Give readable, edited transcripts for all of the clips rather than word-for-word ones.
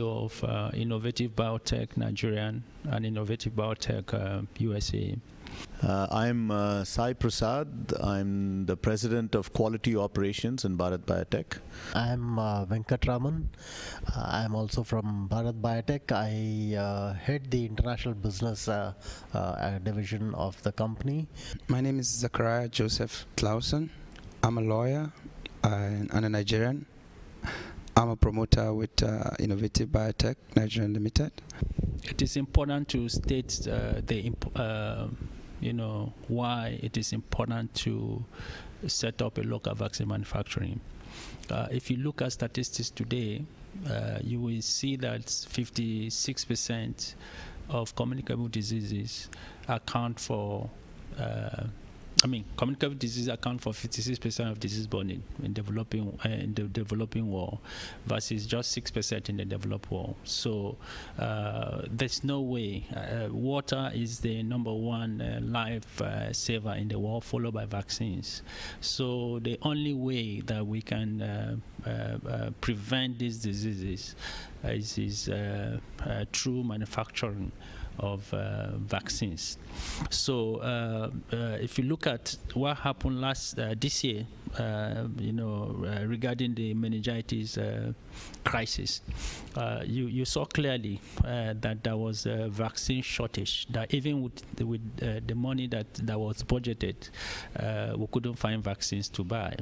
of Innovative Biotech Nigerian and Innovative Biotech USA. I'm Sai Prasad. I'm the President of Quality Operations in Bharat Biotech. I'm Venkatraman. I'm also from Bharat Biotech. I head the international business division of the company. My name is Zachariah Joseph Clausen. I'm a lawyer and a Nigerian. I'm a promoter with Innovative Biotech Nigeria Limited. It is important to state why it is important to set up a local vaccine manufacturing. If you look at statistics today, you will see that 56% of communicable diseases account for communicable diseases account for 56% of disease burden in the developing world versus just 6% in the developed world. So there's no way. Water is the number one life saver in the world, followed by vaccines. So the only way that we can prevent these diseases is through manufacturing of vaccines. So if you look at what happened this year, regarding the meningitis crisis, you saw clearly that there was a vaccine shortage. That even with the money that was budgeted, we couldn't find vaccines to buy.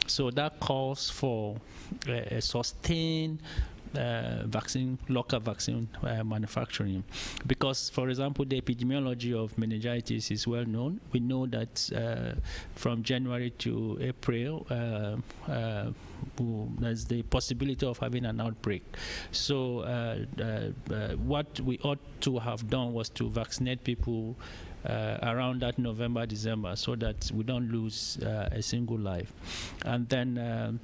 So that calls for a sustained local vaccine manufacturing, because, for example, the epidemiology of meningitis is well known. We know that from January to April, there's the possibility of having an outbreak. So what we ought to have done was to vaccinate people around that November, December, so that we don't lose a single life. And then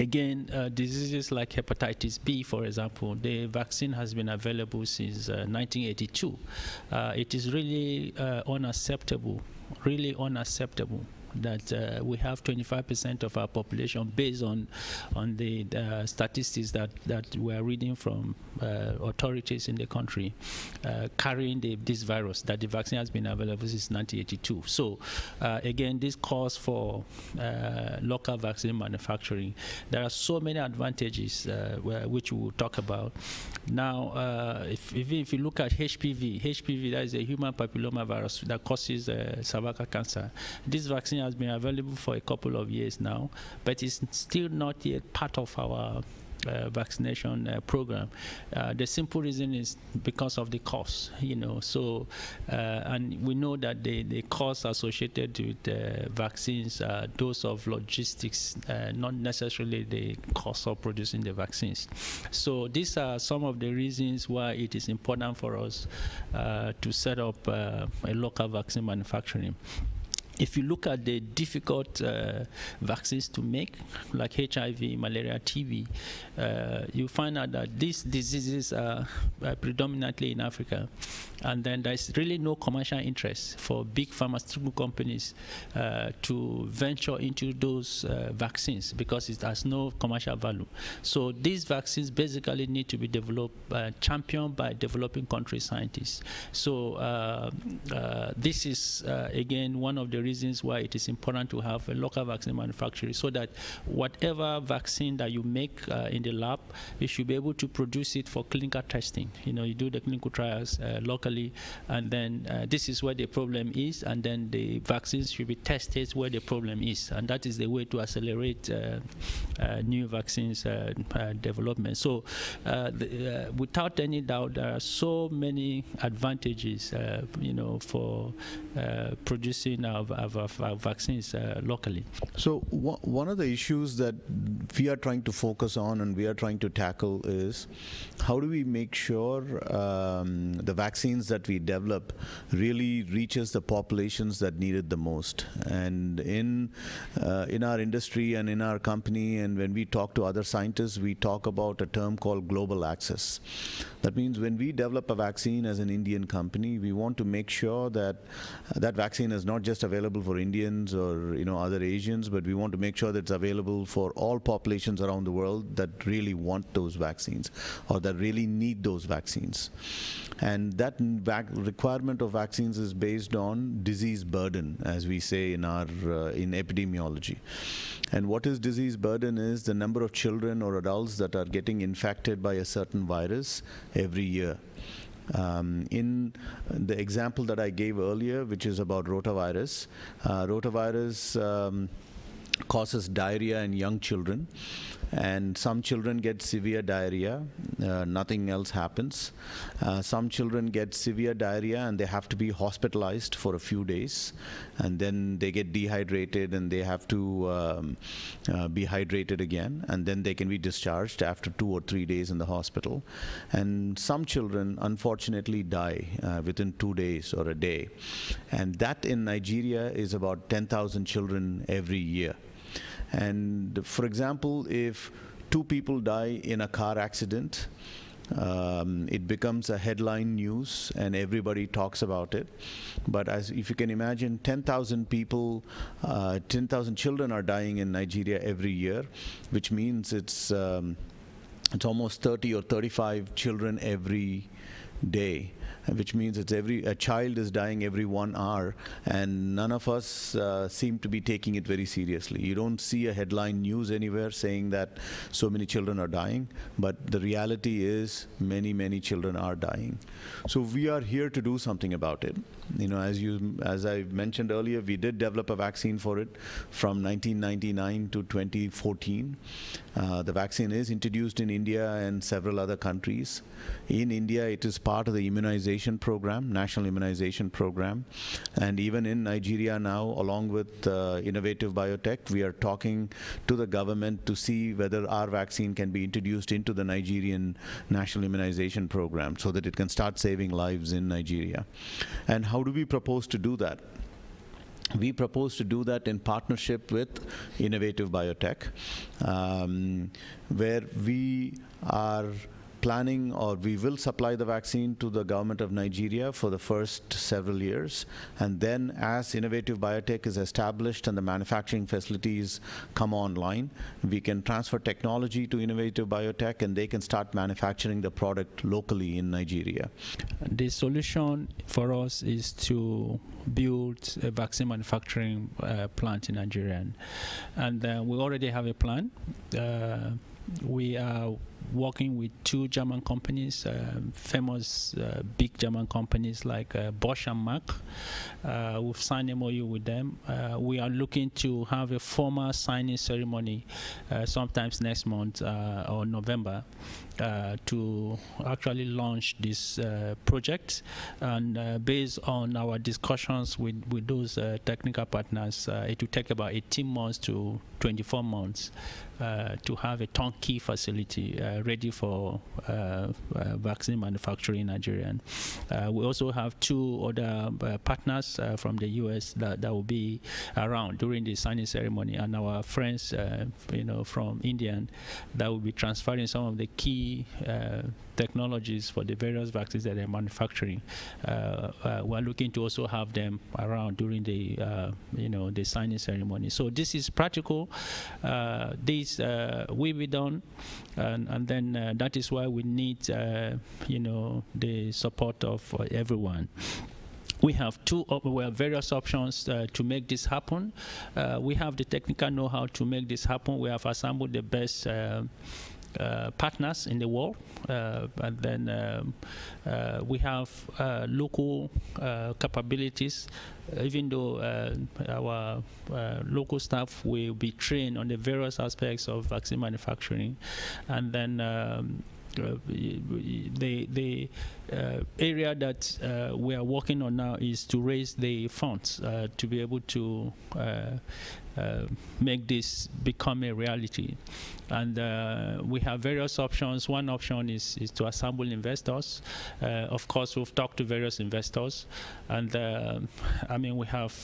again, diseases like hepatitis B, for example, the vaccine has been available since 1982. It is really unacceptable that we have 25% of our population, based on the statistics that we are reading from authorities in the country, carrying this virus, that the vaccine has been available since 1982. So again, this calls for local vaccine manufacturing. There are so many advantages which we will talk about. Now, if you look at HPV, that is a human papilloma virus that causes cervical cancer. This vaccine has been available for a couple of years now, but it's still not yet part of our vaccination program. The simple reason is because of the cost, So, and we know that the costs associated with vaccines are those of logistics, not necessarily the cost of producing the vaccines. So these are some of the reasons why it is important for us to set up a local vaccine manufacturing. If you look at the difficult vaccines to make, like HIV, malaria, TB, you find out that these diseases are predominantly in Africa, and then there's really no commercial interest for big pharmaceutical companies to venture into those vaccines, because it has no commercial value. So these vaccines basically need to be developed, championed by developing country scientists. So this is again one of the reasons why it is important to have a local vaccine manufacturer, so that whatever vaccine that you make in the lab, you should be able to produce it for clinical testing. You do the clinical trials locally, and then this is where the problem is, and then the vaccines should be tested where the problem is, and that is the way to accelerate new vaccines development. So without any doubt, there are so many advantages for producing our vaccines locally. So one of the issues that we are trying to focus on and we are trying to tackle is, how do we make sure the vaccines that we develop really reaches the populations that need it the most? And in our industry and in our company, and when we talk to other scientists, we talk about a term called global access. That means when we develop a vaccine as an Indian company, we want to make sure that that vaccine is not just available available for Indians or other Asians, but we want to make sure that it's available for all populations around the world that really want those vaccines or that really need those vaccines. And that requirement of vaccines is based on disease burden, as we say in our in epidemiology. And what is disease burden is the number of children or adults that are getting infected by a certain virus every year. In the example that I gave earlier, which is about rotavirus, rotavirus causes diarrhea in young children, and some children get severe diarrhea, nothing else happens. Some children get severe diarrhea and they have to be hospitalized for a few days, and then they get dehydrated and they have to be hydrated again, and then they can be discharged after 2 or 3 days in the hospital. And some children unfortunately die within 2 days or a day, and that in Nigeria is about 10,000 children every year. And for example, if 2 people die in a car accident, it becomes a headline news and everybody talks about it. But if you can imagine, 10,000 people, 10,000 children are dying in Nigeria every year, which means it's almost 30 or 35 children every day, which means a child is dying every 1 hour, and none of us seem to be taking it very seriously. You don't see a headline news anywhere saying that so many children are dying, but the reality is many children are dying. So we are here to do something about it. As I mentioned earlier, we did develop a vaccine for it from 1999 to 2014. The vaccine is introduced in India and several other countries. In India, it is part of the immunization program, national immunization program. And even in Nigeria now, along with Innovative Biotech, we are talking to the government to see whether our vaccine can be introduced into the Nigerian national immunization program so that it can start saving lives in Nigeria. And how do we propose to do that? We propose to do that in partnership with Innovative Biotech, where we are planning, or we will supply the vaccine to the government of Nigeria for the first several years. And then as Innovative Biotech is established and the manufacturing facilities come online, we can transfer technology to Innovative Biotech and they can start manufacturing the product locally in Nigeria. The solution for us is to build a vaccine manufacturing plant in Nigeria. And we already have a plan. We are working with 2 German companies, famous big German companies like Bosch and Mack. We've signed an MOU with them. We are looking to have a formal signing ceremony sometimes next month or November to actually launch this project. And based on our discussions with those technical partners, it will take about 18 months to 24 months to have a turnkey facility ready for vaccine manufacturing in Nigeria. We also have 2 other partners from the US that will be around during the signing ceremony, and our friends from India that will be transferring some of the key technologies for the various vaccines that they're manufacturing. We're looking to also have them around during the the signing ceremony. So this is practical. This will be done, and then that is why we need the support of everyone. We have various options to make this happen. We have the technical know-how to make this happen. We have assembled the best partners in the world, and then we have local capabilities, even though our local staff will be trained on the various aspects of vaccine manufacturing. And then the area that we are working on now is to raise the funds to be able to make this become a reality. And we have various options. One option is to assemble investors. Of course, we've talked to various investors, and I mean, we have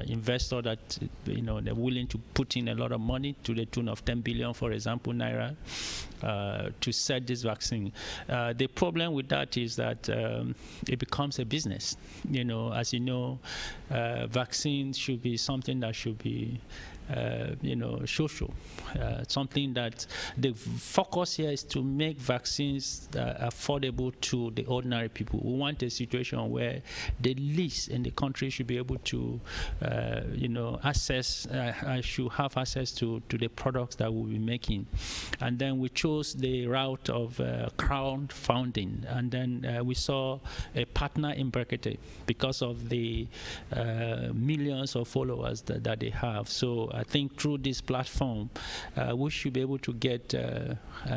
investor that they're willing to put in a lot of money to the tune of 10 billion, for example, naira, to set this vaccine. The problem with that is that it becomes a business. As you know, vaccines should be something that should be social, something that the focus here is to make vaccines affordable to the ordinary people. We want a situation where the least in the country should be able to, should have access to the products that we'll be making. And then we chose the route of crowdfunding, and then we saw a partner in Brekete because of the millions of followers that they have. So I think through this platform, we should be able to get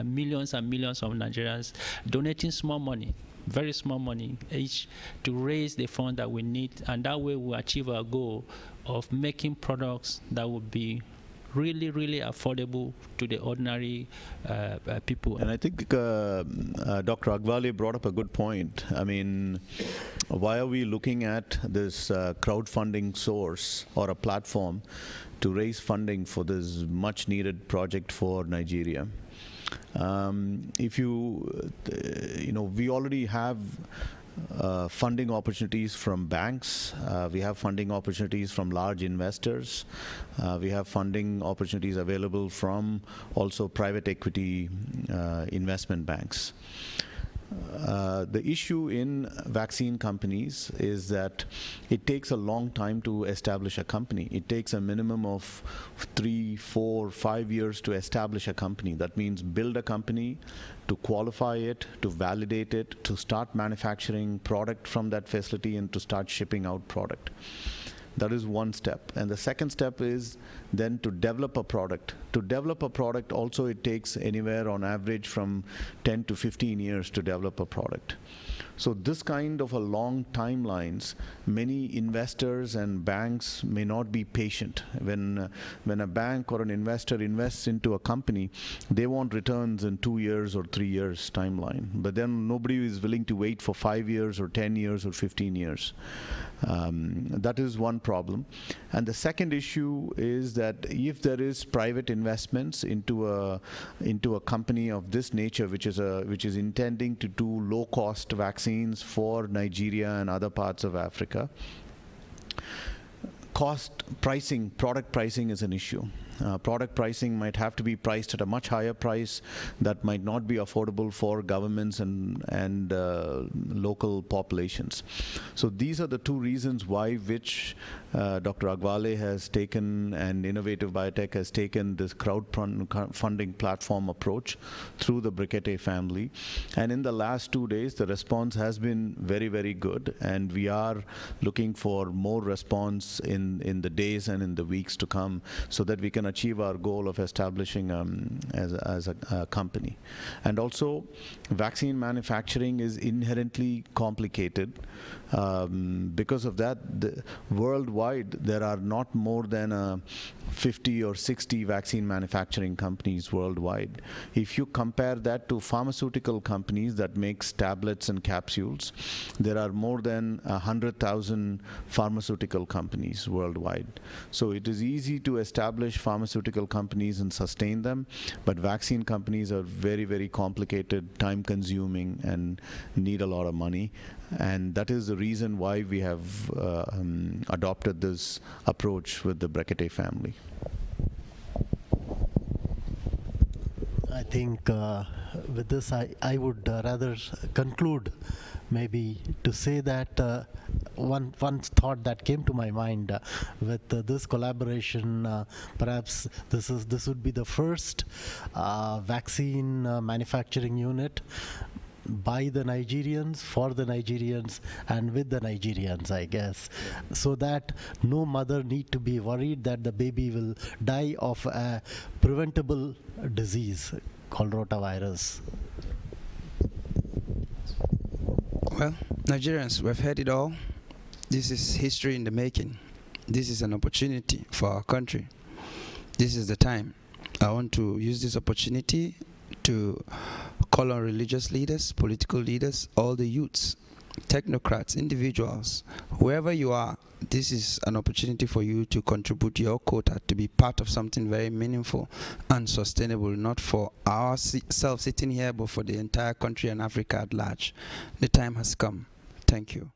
millions and millions of Nigerians donating small money, very small money each, to raise the fund that we need, and that way we'll achieve our goal of making products that would be really, really affordable to the ordinary people. And I think Dr. Agwale brought up a good point. I mean, why are we looking at this crowdfunding source or a platform to raise funding for this much needed project for Nigeria? If we already have funding opportunities from banks, we have funding opportunities from large investors, we have funding opportunities available from also private equity investment banks. The issue in vaccine companies is that it takes a long time to establish a company. It takes a minimum of 3, 4, 5 years to establish a company. That means build a company, to qualify it, to validate it, to start manufacturing product from that facility, and to start shipping out product. That is one step. And the second step is then to develop a product. To develop a product also, it takes anywhere on average from 10 to 15 years to develop a product. So this kind of a long timelines, many investors and banks may not be patient. When a bank or an investor invests into a company, they want returns in 2 years or 3 years timeline. But then nobody is willing to wait for 5 years or 10 years or 15 years. That is one problem. And the second issue is that if there is private investments into a company of this nature, which is intending to do low-cost vaccines for Nigeria and other parts of Africa, product pricing is an issue. Product pricing might have to be priced at a much higher price that might not be affordable for governments and local populations. So these are the two reasons why Dr. Agwale has taken, and Innovative Biotech has taken, this crowdfunding platform approach through the Brekete family. And in the last 2 days, the response has been very, very good, and we are looking for more response in the days and in the weeks to come, so that we can achieve our goal of establishing as a company. And also, vaccine manufacturing is inherently complicated. Because of that, worldwide there are not more than 50 or 60 vaccine manufacturing companies worldwide. If you compare that to pharmaceutical companies that makes tablets and capsules, there are more than 100,000 pharmaceutical companies worldwide. So it is easy to establish pharmaceutical companies and sustain them, but vaccine companies are very, very complicated, time consuming, and need a lot of money. And that is the reason why we have adopted this approach with the Brekete family. I think with this, I would rather conclude maybe to say that one thought that came to my mind with this collaboration, perhaps this would be the first vaccine manufacturing unit by the Nigerians, for the Nigerians, and with the Nigerians, I guess, so that no mother need to be worried that the baby will die of a preventable disease called rotavirus. Well, Nigerians, we've heard it all. This is history in the making. this is an opportunity for our country. This is the time. I want to use this opportunity to call on religious leaders, political leaders, all the youths, technocrats, individuals, whoever you are. This is an opportunity for you to contribute your quota, to be part of something very meaningful and sustainable, not for ourselves sitting here, but for the entire country and Africa at large. The time has come. Thank you.